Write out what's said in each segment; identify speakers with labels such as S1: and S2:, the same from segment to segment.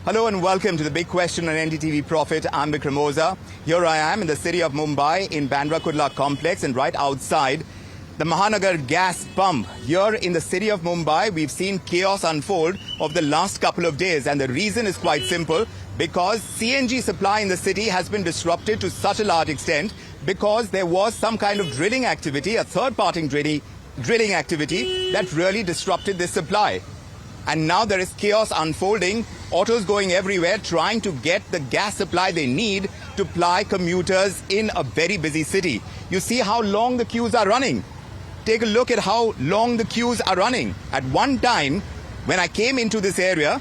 S1: Hello and welcome to the big question on NDTV Profit. I'm Vikram Oza. Here I am in the city of Mumbai in Bandra Kurla complex, and right outside the Mahanagar gas pump. Here in the city of Mumbai, we've seen chaos unfold over the last couple of days, and the reason is quite simple, because CNG supply in the city has been disrupted to such a large extent because there was some kind of drilling activity, a third-party drilling activity that really disrupted this supply. And now there is chaos unfolding, autos going everywhere trying to get the gas supply they need to ply commuters in a very busy city. You see how long the queues are running. Take a look at how long the queues are running. At one time, when I came into this area,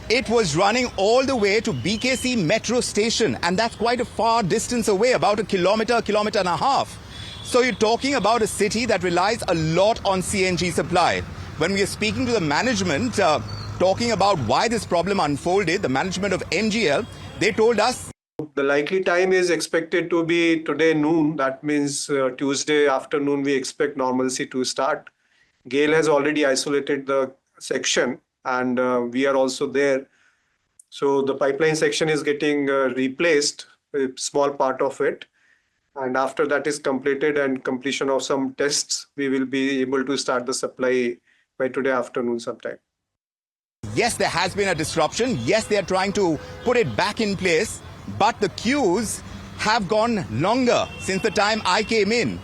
S1: it was running all the way to BKC metro station, and that's quite a far distance away, about a kilometer and a half. So you're talking about a city that relies a lot on CNG supply. When we are speaking to the management, talking about why this problem unfolded, the management of MGL, they told us
S2: the likely time is expected to be today noon. That means Tuesday afternoon we expect normalcy to start. GAIL has already isolated the section, and we are also there. So the pipeline section is getting replaced, a small part of it. And after that is completed and completion of some tests, we will be able to start the supply by today afternoon sometime.
S1: yes, there has been a disruption. Yes, they are trying to put it back in place, but the queues have gone longer since the time I came in.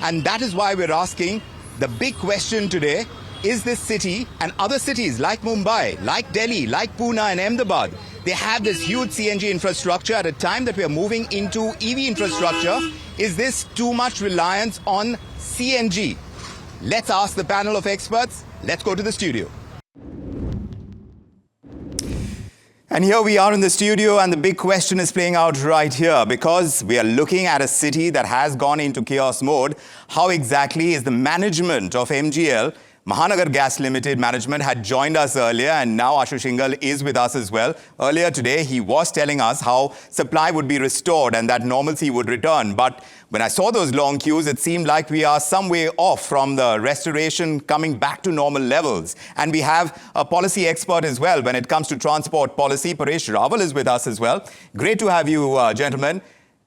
S1: And that is why we're asking the big question today: is this city and other cities like Mumbai, like Delhi, like Pune and Ahmedabad, they have this huge CNG infrastructure at a time that we are moving into EV infrastructure. Is this too much reliance on CNG? Let's ask the panel of experts. Let's go to the studio. And here we are in the studio, and the big question is playing out right here, because we are looking at a city that has gone into chaos mode. How exactly is the management of MGL? Mahanagar Gas Limited management had joined us earlier, and now Ashu Shingal is with us as well. Earlier today, he was telling us how supply would be restored and that normalcy would return. But when I saw those long queues, it seemed like we are some way off from the restoration coming back to normal levels. And we have a policy expert as well when it comes to transport policy. Paresh Rawal is with us as well. Great to have you, gentlemen.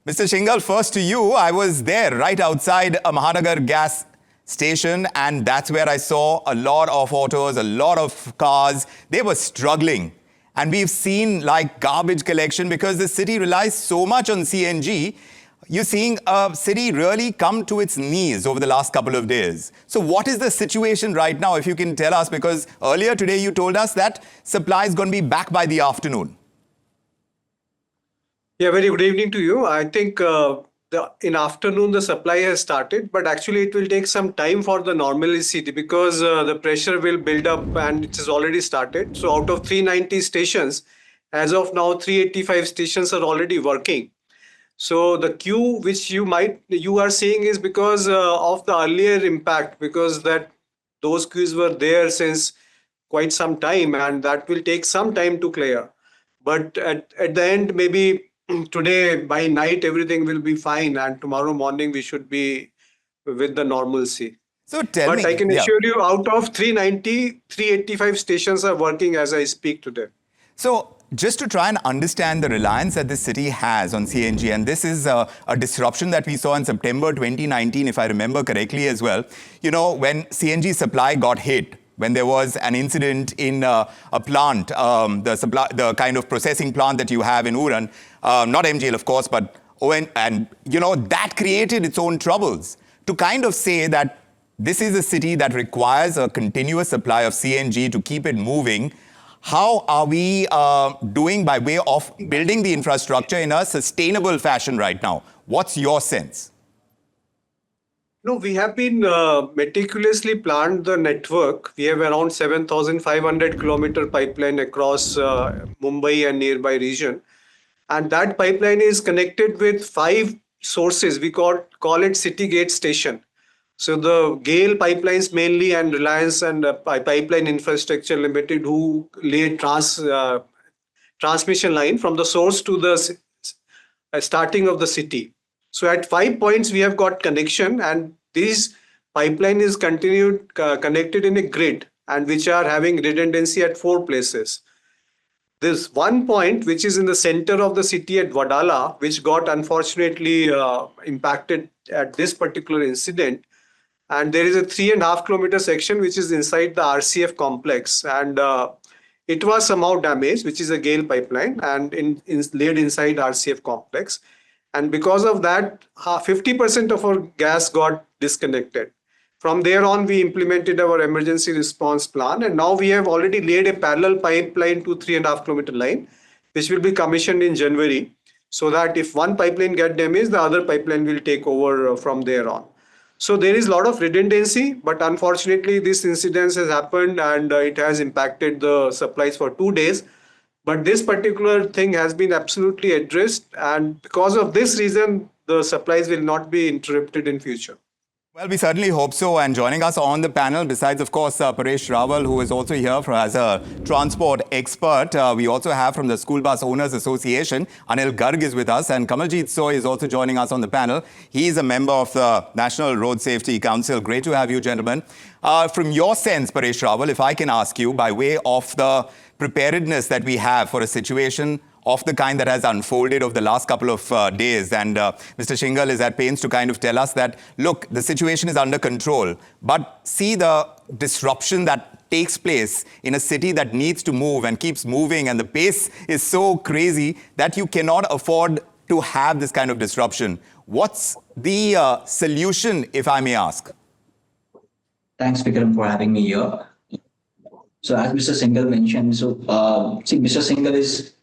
S1: Mr. Shingal, first to you. I was there right outside a Mahanagar Gas station, and that's where I saw a lot of autos, a lot of cars. They were struggling. And we've seen like garbage collection, because the city relies so much on CNG. You're seeing a city really come to its knees over the last couple of days. So what is the situation right now, if you can tell us? Because earlier today you told us that supply is going to be back by the afternoon.
S2: Yeah, very good evening to you. I think in afternoon the supply has started, but actually it will take some time for the normalcy, because the pressure will build up, and it has already started. So out of 390 stations, as of now 385 stations are already working. So the queue which you are seeing is because of the earlier impact, because those queues were there since quite some time, and that will take some time to clear. But at the end, maybe today by night everything will be fine, and tomorrow morning we should be with the normalcy.
S1: So tell me,
S2: I can assure you, out of 390, 385 stations are working as I speak today.
S1: So just to try and understand the reliance that this city has on CNG, and this is a disruption that we saw in September 2019, if I remember correctly as well. You know, when CNG supply got hit, when there was an incident in a plant, the kind of processing plant that you have in Uran, not MGL of course, but ON, and you know, that created its own troubles. To kind of say that this is a city that requires a continuous supply of CNG to keep it moving, how are we doing by way of building the infrastructure in a sustainable fashion right now? What's your sense?
S2: No, we have been meticulously planned the network. We have around 7,500 kilometer pipeline across Mumbai and nearby region. And that pipeline is connected with 5 sources. We call it City Gate Station. So the GAIL pipelines mainly, and Reliance and Pipeline Infrastructure Limited, who lay transmission line from the source to the starting of the city. So at 5 points we have got connection, and this pipeline is connected in a grid, and which are having redundancy at 4 places. There's one point which is in the center of the city at Vadala, which got unfortunately impacted at this particular incident. And there is a 3.5 kilometer section which is inside the RCF complex, and it was somehow damaged, which is a Gale pipeline, and laid inside RCF complex. And because of that, 50% of our gas got disconnected. From there on, we implemented our emergency response plan, and now we have already laid a parallel pipeline to 3.5 kilometer line, which will be commissioned in January, so that if one pipeline get damaged, the other pipeline will take over from there on. So there is a lot of redundancy, but unfortunately, this incident has happened and it has impacted the supplies for 2 days. But this particular thing has been absolutely addressed, and because of this reason, the supplies will not be interrupted in future.
S1: Well, we certainly hope so. And joining us on the panel, besides, of course, Paresh Rawal, who is also here as a transport expert, we also have from the School Bus Owners Association, Anil Garg is with us, and Kamaljeet Soy is also joining us on the panel. He is a member of the National Road Safety Council. Great to have you, gentlemen. From your sense, Paresh Rawal, if I can ask you, by way of the preparedness that we have for a situation of the kind that has unfolded over the last couple of days. And Mr. Shingal is at pains to kind of tell us that, look, the situation is under control, but see the disruption that takes place in a city that needs to move and keeps moving, and the pace is so crazy that you cannot afford to have this kind of disruption. What's the solution, if I may ask?
S3: Thanks, Vikram, for having me here. So as Mr. Singhal mentioned, Mr. Singhal is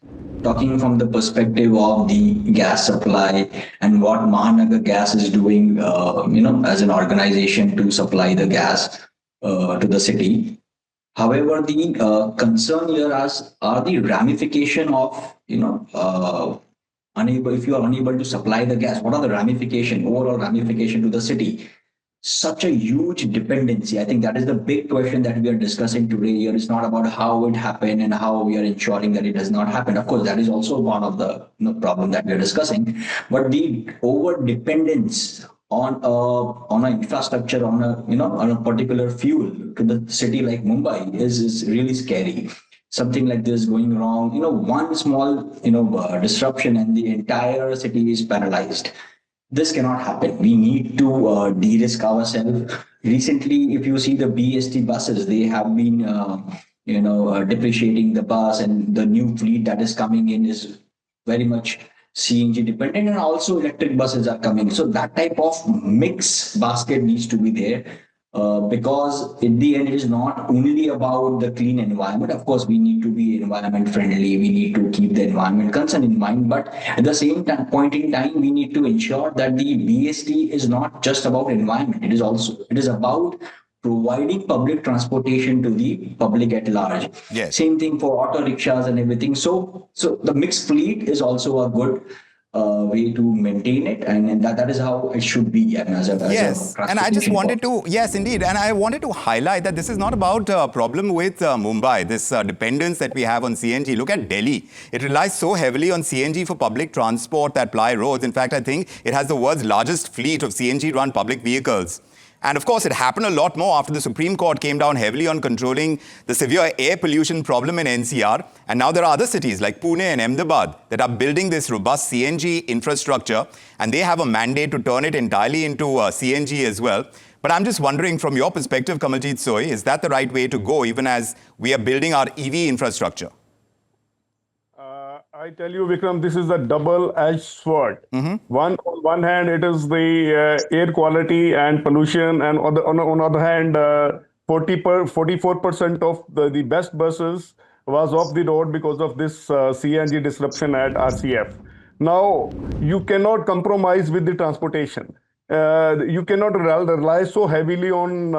S3: talking from the perspective of the gas supply and what Mahanagar Gas is doing, as an organization to supply the gas to the city. However, the concern here are the ramification of, if you are unable to supply the gas, what are the overall ramification to the city? Such a huge dependency. I think that is the big question that we are discussing today here. It's not about how it happened and how we are ensuring that it does not happen. Of course, that is also one of the problem that we are discussing. But the over dependence on an infrastructure, on a particular fuel to the city like Mumbai is really scary. Something like this going wrong, one small disruption and the entire city is paralyzed. This cannot happen. We need to de-risk ourselves. Recently, if you see the BST buses, they have been, depreciating the bus, and the new fleet that is coming in is very much CNG dependent, and also electric buses are coming. So that type of mix basket needs to be there. Because in the end, it is not only about the clean environment. Of course, we need to be environment friendly. We need to keep the environment concern in mind. But at the same point in time, we need to ensure that the BST is not just about environment. It is about providing public transportation to the public at large.
S1: Yes.
S3: Same thing for auto rickshaws and everything. So the mixed fleet is also a good way to maintain it, and that is how it should be.
S1: Yes, and I just wanted to, yes, indeed, and I wanted to highlight that this is not about a problem with Mumbai, this dependence that we have on CNG. Look at Delhi. It relies so heavily on CNG for public transport that ply roads. In fact, I think it has the world's largest fleet of CNG-run public vehicles. And of course, it happened a lot more after the Supreme Court came down heavily on controlling the severe air pollution problem in NCR. And now there are other cities like Pune and Ahmedabad that are building this robust CNG infrastructure, and they have a mandate to turn it entirely into CNG as well. But I'm just wondering, from your perspective, Kamaljeet Soy, is that the right way to go, even as we are building our EV infrastructure?
S4: I tell you, Vikram, this is a double-edged sword. On one hand, it is the air quality and pollution, and on the other hand, 44% of the best buses was off the road because of this CNG disruption at RCF. Now, you cannot compromise with the transportation. You cannot rely so heavily on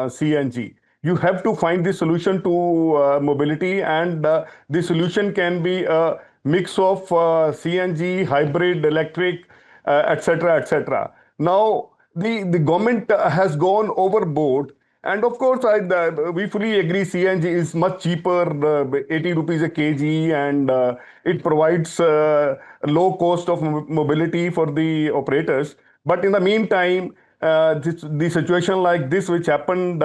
S4: CNG. You have to find the solution to mobility, and the solution can be a mix of CNG, hybrid, electric, etc., etc. Now, the government has gone overboard, and of course, we fully agree CNG is much cheaper, 80 rupees a kg, and it provides low cost of mobility for the operators. But in the meantime, the situation like this, which happened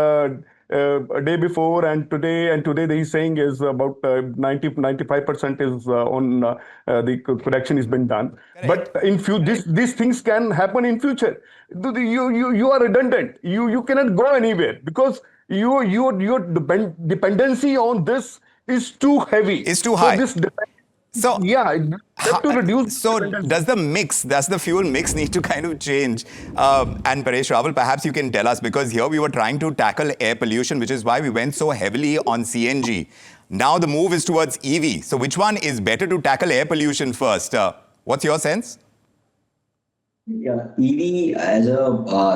S4: a day before and today he's saying is about 95% is the correction has been done.
S1: Correct.
S4: But in these things can happen in future. You are redundant. You cannot go anywhere because your dependency on this is too heavy.
S1: It's too
S4: So
S1: high. So,
S4: yeah, you have to reduce
S1: so
S4: dependency.
S1: does the fuel mix need to kind of change? And Paresh Rawal, perhaps you can tell us, because here we were trying to tackle air pollution, which is why we went so heavily on CNG. Now the move is towards EV. So which one is better to tackle air pollution first? What's your sense?
S3: Yeah, EV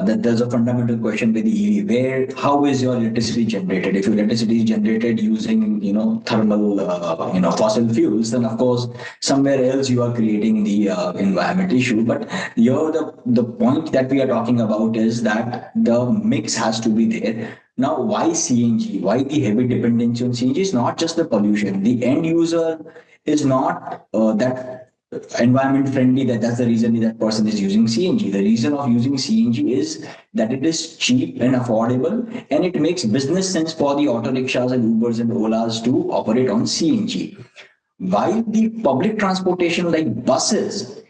S3: there's a fundamental question with EV. How is your electricity generated? If your electricity is generated using, thermal, fossil fuels, then of course somewhere else you are creating the environment issue. But here the point that we are talking about is that the mix has to be there. Now, why CNG? Why the heavy dependency on CNG? Is not just the pollution. The end user is not that environment friendly, that's the reason that person is using CNG. The reason of using CNG is that it is cheap and affordable, and it makes business sense for the auto rickshaws and Ubers and Olas to operate on CNG. While the public transportation like buses,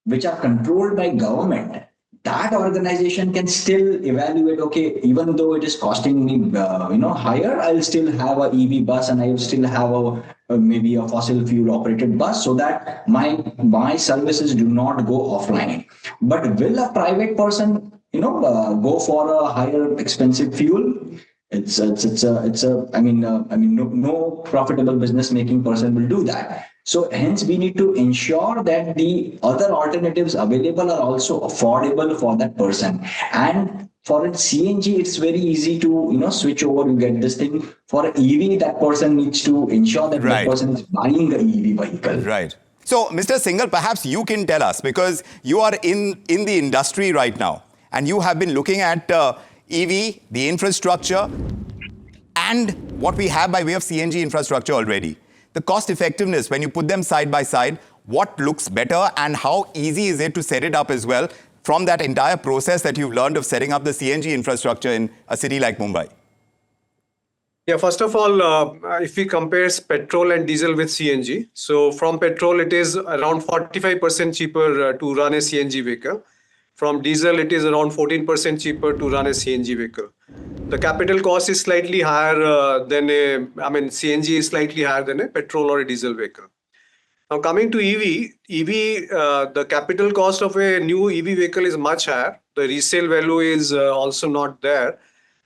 S3: which are controlled by government, that organization can still evaluate, okay, even though it is costing me higher, I'll still have a EV bus and I will still have maybe a fossil fuel operated bus, so that my services do not go offline. But will a private person go for a higher expensive fuel? No profitable business making person will do that. So hence we need to ensure that the other alternatives available are also affordable for that person. And for a CNG, it's very easy to switch over. You get this thing. For EV, that person needs to ensure that that person is buying the EV vehicle.
S1: Right. So, Mr. Singhal, perhaps you can tell us, because you are in the industry right now, and you have been looking at EV, the infrastructure, and what we have by way of CNG infrastructure already. The cost effectiveness, when you put them side by side, what looks better and how easy is it to set it up as well from that entire process that you've learned of setting up the CNG infrastructure in a city like Mumbai?
S2: Yeah, first of all, if we compare petrol and diesel with CNG, so from petrol, it is around 45% cheaper to run a CNG vehicle. From diesel, it is around 14% cheaper to run a CNG vehicle. The capital cost is slightly higher CNG is slightly higher than a petrol or a diesel vehicle. Now coming to EV, the capital cost of a new EV vehicle is much higher. The resale value is also not there.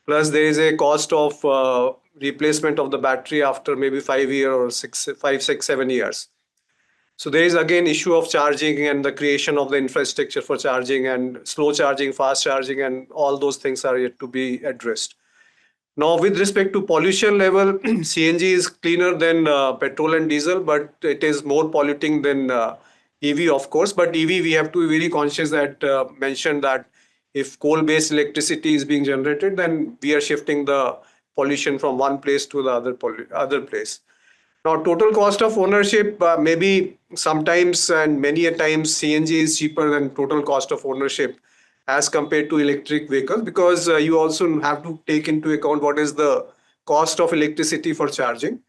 S2: Plus there is a cost of replacement of the battery after maybe 5 years or 5, 6, 7 years. So there is again issue of charging and the creation of the infrastructure for charging and slow charging, fast charging, and all those things are yet to be addressed. Now, with respect to pollution level, CNG is cleaner than petrol and diesel, but it is more polluting than EV, of course. But EV, we have to be very conscious that mention that if coal-based electricity is being generated, then we are shifting the pollution from one place to the other place. Now, total cost of ownership, maybe sometimes and many a times CNG is cheaper than total cost of ownership as compared to electric vehicles, because you also have to take into account what is the cost of electricity for charging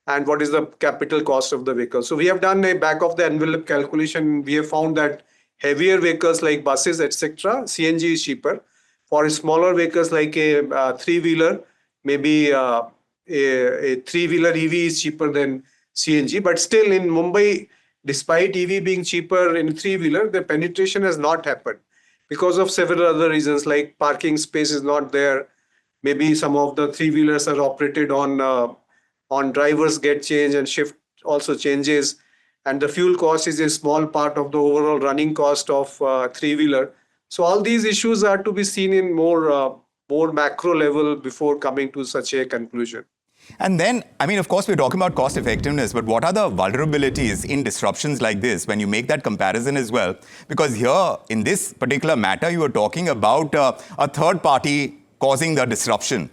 S2: and what is the capital cost of the vehicle. So we have done a back of the envelope calculation. We have found that heavier vehicles like buses, etc., CNG is cheaper. For smaller vehicles like a three-wheeler, maybe a three-wheeler EV is cheaper than CNG. But still in Mumbai, despite EV being cheaper in three-wheeler, the penetration has not happened because of several other reasons, like parking space is not there. Maybe some of the three-wheelers are operated on drivers get changed and shift also changes. And the fuel cost is a small part of the overall running cost of three-wheeler. So all these issues are to be seen in more macro level before coming to such a conclusion.
S1: And then, of course, we're talking about cost effectiveness, but what are the vulnerabilities in disruptions like this when you make that comparison as well? Because here, in this particular matter, you were talking about a third party causing the disruption.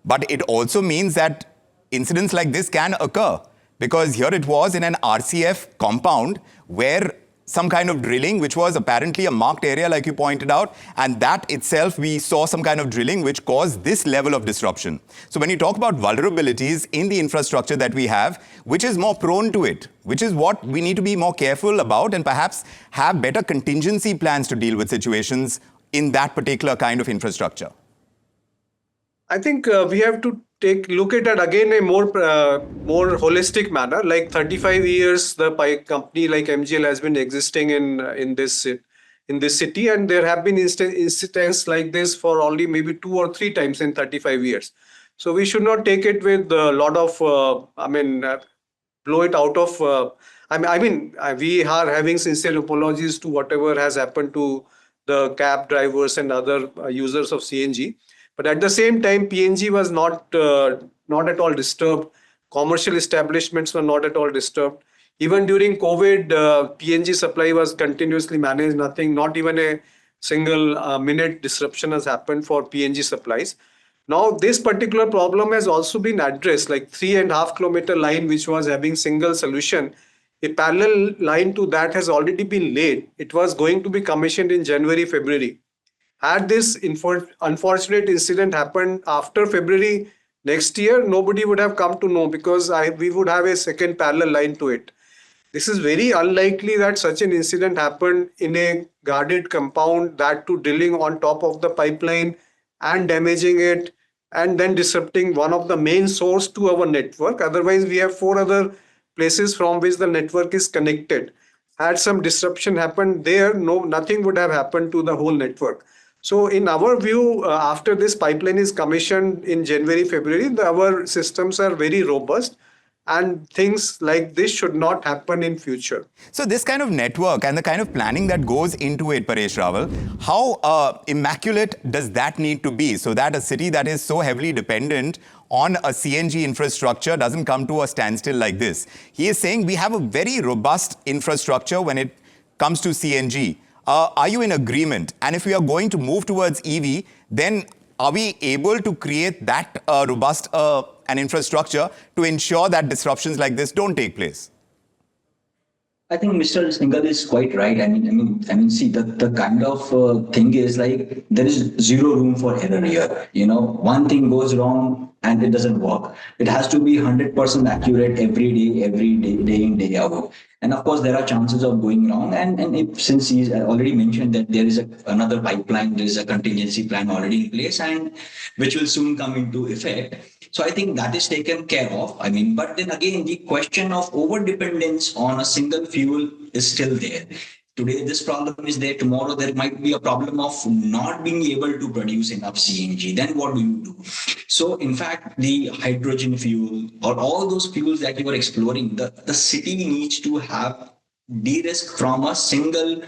S1: But it also means that incidents like this can occur, because here it was in an RCF compound where some kind of drilling, which was apparently a marked area, like you pointed out, and that itself, we saw some kind of drilling which caused this level of disruption. So when you talk about vulnerabilities in the infrastructure that we have, which is more prone to it, which is what we need to be more careful about and perhaps have better contingency plans to deal with situations in that particular kind of infrastructure?
S2: I think we have to look at it again a more holistic manner. Like 35 years, the company like MGL has been existing in this city, and there have been incidents like this for only maybe 2 or 3 times in 35 years. So we should not take it with a lot of blow it out of. We are having sincere apologies to whatever has happened to the cab drivers and other users of CNG. But at the same time, PNG was not at all disturbed. Commercial establishments were not at all disturbed. Even during COVID, PNG supply was continuously managed. Not even a single minute disruption has happened for PNG supplies. Now, this particular problem has also been addressed, like 3.5 kilometer line, which was having single solution. A parallel line to that has already been laid. It was going to be commissioned in January, February. Had this unfortunate incident happened after February next year, nobody would have come to know, because we would have a second parallel line to it. This is very unlikely that such an incident happened in a guarded compound, that too drilling on top of the pipeline and damaging it and then disrupting one of the main source to our network. Otherwise, we have 4 other places from which the network is connected. Had some disruption happened there, nothing would have happened to the whole network. So in our view, after this pipeline is commissioned in January, February, our systems are very robust, and things like this should not happen in future.
S1: So this kind of network and the kind of planning that goes into it, Paresh Rawal, how immaculate does that need to be so that a city that is so heavily dependent on a CNG infrastructure doesn't come to a standstill like this? He is saying we have a very robust infrastructure when it comes to CNG. Are you in agreement? And if we are going to move towards EV, then are we able to create that robust an infrastructure to ensure that disruptions like this don't take place?
S3: I think Mr. Singhal is quite right. I mean, see, the kind of thing is like there is zero room for error here. One thing goes wrong and it doesn't work. It has to be 100% accurate every day, day in, day out. And of course, there are chances of going wrong. And since he's already mentioned that there is another pipeline, there is a contingency plan already in place, and which will soon come into effect. So I think that is taken care of. But then again, the question of over-dependence on a single fuel is still there. Today, this problem is there. Tomorrow, there might be a problem of not being able to produce enough CNG. Then what do you do? So, in fact, the hydrogen fuel or all those fuels that you are exploring, the city needs to have de-risk from a single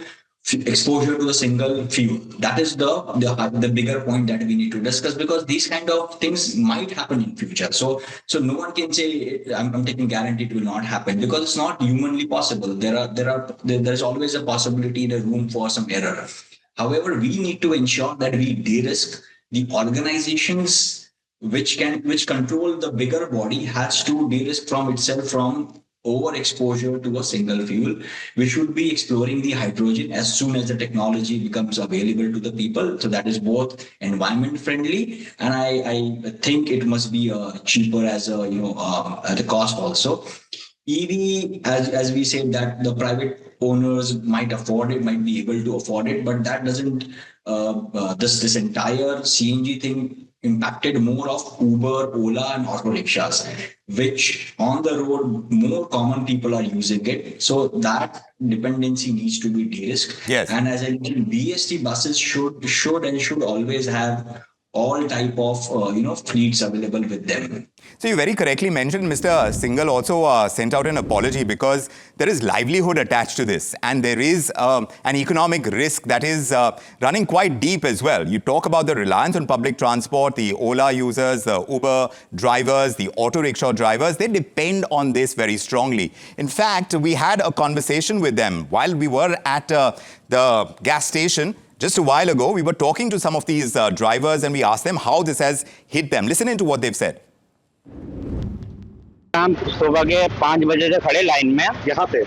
S3: exposure to a single fuel. That is the bigger point that we need to discuss, because these kind of things might happen in future. So no one can say I'm taking guarantee it will not happen, because it's not humanly possible. There's always a possibility, the room for some error. However, we need to ensure that we de-risk. The organizations which control the bigger body has to de-risk from itself from overexposure to a single fuel. We should be exploring the hydrogen as soon as the technology becomes available to the people. So that is both environment friendly, and I think it must be cheaper as the cost also. EV, as we said, that the private owners might afford it, might be able to afford it, but that doesn't. This entire CNG thing impacted more of Uber, Ola, and auto rickshaws, which on the road, more common people are using it. So that dependency needs to be de-risked.
S1: Yes.
S3: And as I mentioned, BST buses should always have all type of fleets available with them.
S1: So you very correctly mentioned, Mr. Singhal also sent out an apology, because there is livelihood attached to this, and there is an economic risk that is running quite deep as well. You talk about the reliance on public transport, the Ola users, the Uber drivers, the auto rickshaw drivers, they depend on this very strongly. In fact, we had a conversation with them while we were at the gas station. Just a while ago, we were talking to some of these drivers, and we asked them how this has hit them. Listen into what they've said.
S5: हम सुबह के 5 बजे से खड़े line में यहाँ पे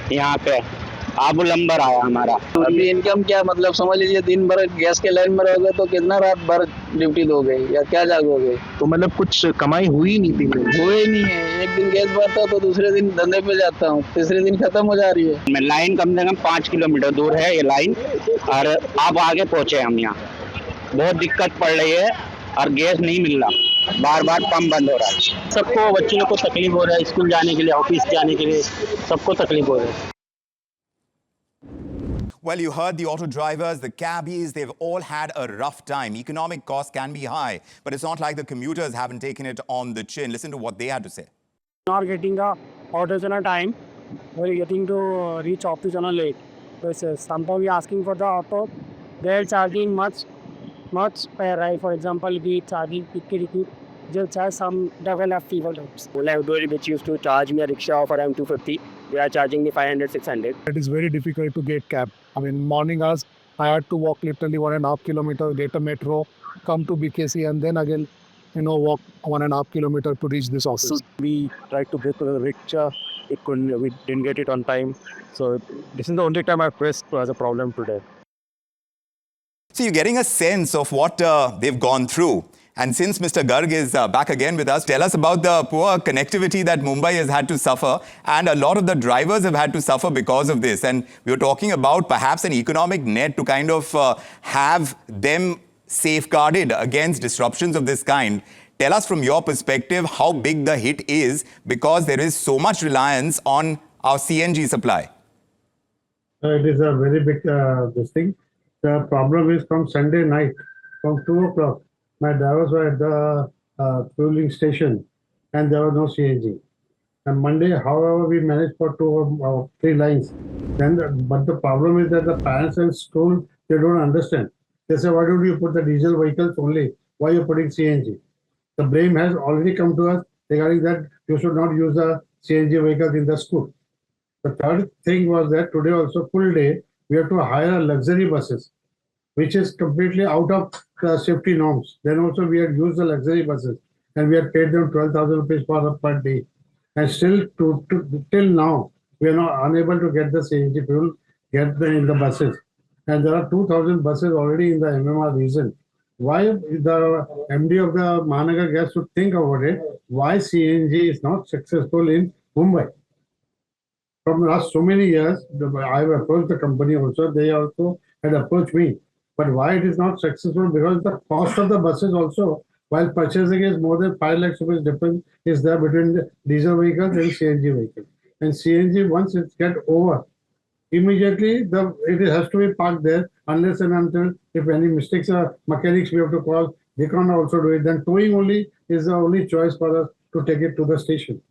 S5: Abu lumbar आया हमारा।
S6: अभी इनकम क्या, मतलब समझ लीजिए दिन भर गैस के लाइन में रहोगे तो कितना रात भर ड्यूटी दोगे या क्या जागोगे?
S5: तो मतलब कुछ कमाई हुई नहीं थी।
S6: हुए ही नहीं है। एक दिन गैस भरता तो दूसरे दिन धंधे पे जाता हूँ, तीसरे दिन खत्म हो जा रही है।
S5: मैं लाइन कम से कम 5 किलोमीटर दूर है ये लाइन, और अब आगे पहुंचे हम यहाँ। बहुत दिक्कत पड़ रही है और गैस नहीं मिल रहा, बार बार पंप बंद हो रहा है। सबको, बच्चे लोग को तकलीफ हो रहा है, स्कूल जाने के लिए, ऑफिस जाने के लिए, सबको तकलीफ हो रहा है।
S1: Well, you heard the auto drivers, the cabbies, they've all had a rough time. Economic costs can be high, but it's not like the commuters haven't taken it on the chin. Listen to what they had to say.
S7: Not getting the orders on a time, we're getting to reach office on a late. So sometimes we're asking for the auto, they're charging much per ride. For example, we charging 50 rupees, just charge some double of people. Ola which used to charge me a rickshaw for around 250, they are charging me 500, 600.
S8: It is very difficult to get cab. I mean, morning hours, I had to walk literally 1.5 kilometers, get a metro, come to BKC, and then again, walk 1.5 kilometers to reach this office.
S9: We tried to book a rickshaw. We didn't get it on time. So this is the only time I faced as a problem today.
S1: So you're getting a sense of what they've gone through. And since Mr. Garg is back again with us, tell us about the poor connectivity that Mumbai has had to suffer, and a lot of the drivers have had to suffer because of this. And we were talking about perhaps an economic net to kind of have them safeguarded against disruptions of this kind. Tell us from your perspective how big the hit is, because there is so much reliance on our CNG supply.
S10: It is a very big this thing. The problem is from Sunday night, from 2 o'clock, my drivers were at the fueling station and there was no CNG. And Monday, however, we managed for 2 or 3 lines. But the problem is that the parents and school, they don't understand. They say, why don't you put the diesel vehicles only? Why are you putting CNG? The blame has already come to us regarding that you should not use the CNG vehicles in the school. The third thing was that today also full day, we have to hire luxury buses, which is completely out of the safety norms. Then also we had used the luxury buses and we had paid them 12,000 rupees per day. And still till now, we are not unable to get the CNG fuel, in the buses. And there are 2,000 buses already in the MMR region. Why the MD of the Mahanagar Gas should think about it, why CNG is not successful in Mumbai. From the last so many years, I have approached the company also, they also had approached me. But why it is not successful? Because the cost of the buses also, while purchasing is more than 5 lakhs rupees difference is there between the diesel vehicles and CNG vehicles. And CNG, once it gets over, immediately it has to be parked there unless and until if any mistakes are mechanics we have to call, they can't also do it. Then towing only is the only choice for us to take it to the station.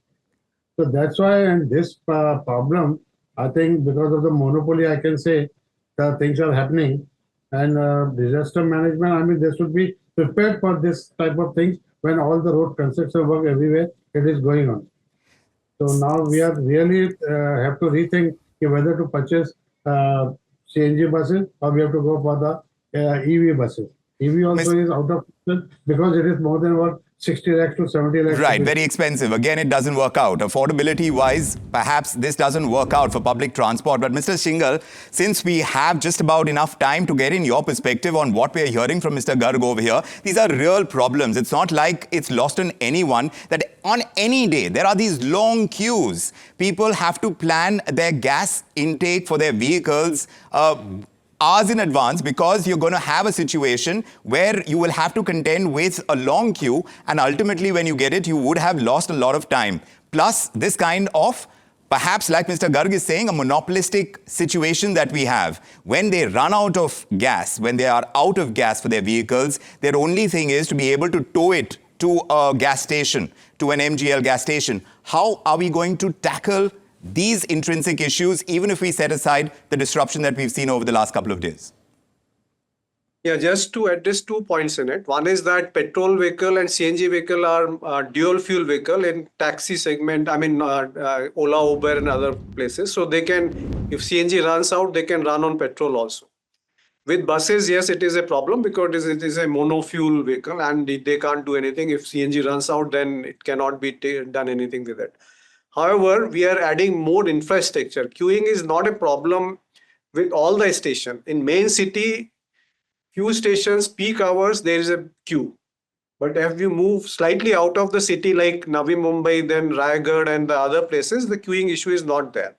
S10: So that's why, and this problem, I think because of the monopoly, I can say that things are happening. And disaster management, I mean, they should be prepared for this type of things when all the road construction work everywhere, it is going on. So now we are really have to rethink whether to purchase CNG buses or we have to go for the EV buses. EV also is out of question because it is more than what 60 lakhs to 70 lakhs.
S1: Right, very expensive. Again, it doesn't work out. Affordability-wise, perhaps this doesn't work out for public transport. But Mr. Shingal, since we have just about enough time to get in your perspective on what we're hearing from Mr. Garg over here, these are real problems. It's not like it's lost on anyone that on any day there are these long queues. People have to plan their gas intake for their vehicles hours in advance, because you're going to have a situation where you will have to contend with a long queue, and ultimately when you get it, you would have lost a lot of time. Plus, this kind of, perhaps like Mr. Garg is saying, a monopolistic situation that we have. When they run out of gas, when they are out of gas for their vehicles, their only thing is to be able to tow it to a gas station, to an MGL gas station. How are we going to tackle these intrinsic issues, even if we set aside the disruption that we've seen over the last couple of days?
S2: Yeah, just to address 2 points in it. One is that petrol vehicle and CNG vehicle are dual fuel vehicle in taxi segment. I mean, Ola, Uber and other places. So they can, if CNG runs out, they can run on petrol also. With buses, yes, it is a problem because it is a mono fuel vehicle and they can't do anything. If CNG runs out, then it cannot be done anything with it. However, we are adding more infrastructure. Queuing is not a problem with all the stations. In main city, few stations, peak hours, there is a queue. But if you move slightly out of the city like Navi Mumbai, then Raigad and the other places, the queuing issue is not there.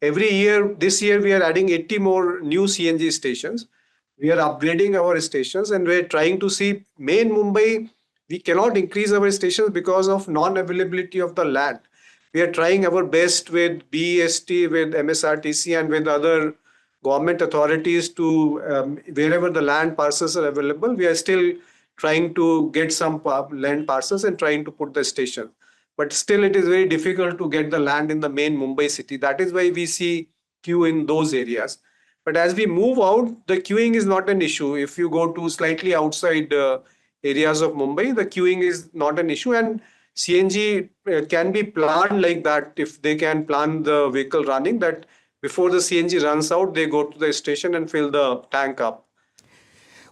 S2: Every year, this year, we are adding 80 more new CNG stations. We are upgrading our stations and we're trying to see main Mumbai, we cannot increase our stations because of non-availability of the land. We are trying our best with BEST, with MSRTC and with other government authorities to wherever the land parcels are available, we are still trying to get some land parcels and trying to put the station. But still it is very difficult to get the land in the main Mumbai city. That is why we see queue in those areas. But as we move out, the queuing is not an issue. If you go to slightly outside areas of Mumbai, the queuing is not an issue. And CNG can be planned like that if they can plan the vehicle running, that before the CNG runs out, they go to the station and fill the tank up.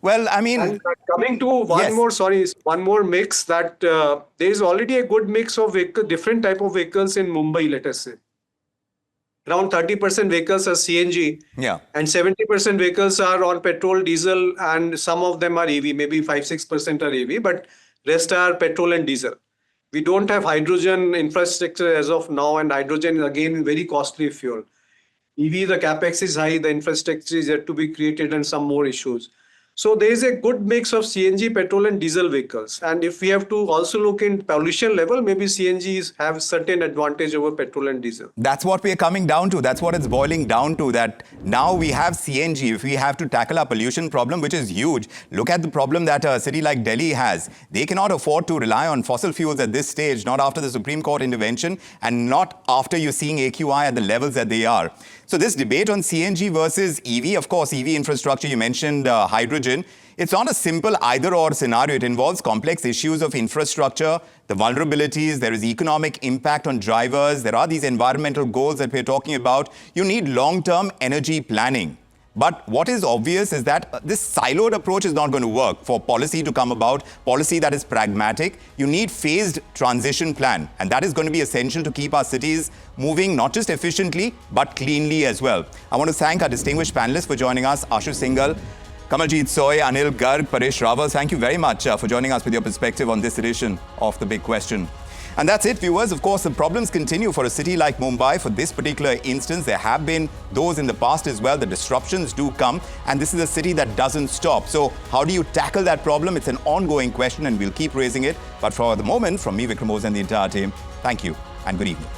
S1: Well, I mean,
S2: and coming to one more mix, that there is already a good mix of different type of vehicles in Mumbai, let us say. Around 30% vehicles are CNG, and 70% vehicles are on petrol, diesel, and some of them are EV, maybe 5-6% are EV, but rest are petrol and diesel. We don't have hydrogen infrastructure as of now, and hydrogen is again very costly fuel. EV, the capex is high, the infrastructure is yet to be created, and some more issues. So there is a good mix of CNG, petrol and diesel vehicles. And if we have to also look in pollution level, maybe CNGs have certain advantage over petrol and diesel.
S1: That's what we are coming down to. That's what it's boiling down to, that now we have CNG. If we have to tackle our pollution problem, which is huge, look at the problem that a city like Delhi has. They cannot afford to rely on fossil fuels at this stage, not after the Supreme Court intervention and not after you're seeing AQI at the levels that they are. So this debate on CNG versus EV, of course, EV infrastructure, you mentioned hydrogen. It's not a simple either-or scenario. It involves complex issues of infrastructure, the vulnerabilities, there is economic impact on drivers, there are these environmental goals that we're talking about. You need long-term energy planning. But what is obvious is that this siloed approach is not going to work for policy to come about, policy that is pragmatic. You need phased transition plan, and that is going to be essential to keep our cities moving not just efficiently, but cleanly as well. I want to thank our distinguished panelists for joining us, Ashu Singhal, Kamaljeet Soy, Anil Garg, Paresh Rawal. Thank you very much for joining us with your perspective on this edition of The Big Question. And that's it, viewers. Of course, the problems continue for a city like Mumbai. For this particular instance, there have been those in the past as well. The disruptions do come, and this is a city that doesn't stop. So how do you tackle that problem? It's an ongoing question, and we'll keep raising it. But for the moment, from me, Vikramoza, and the entire team, thank you and good evening.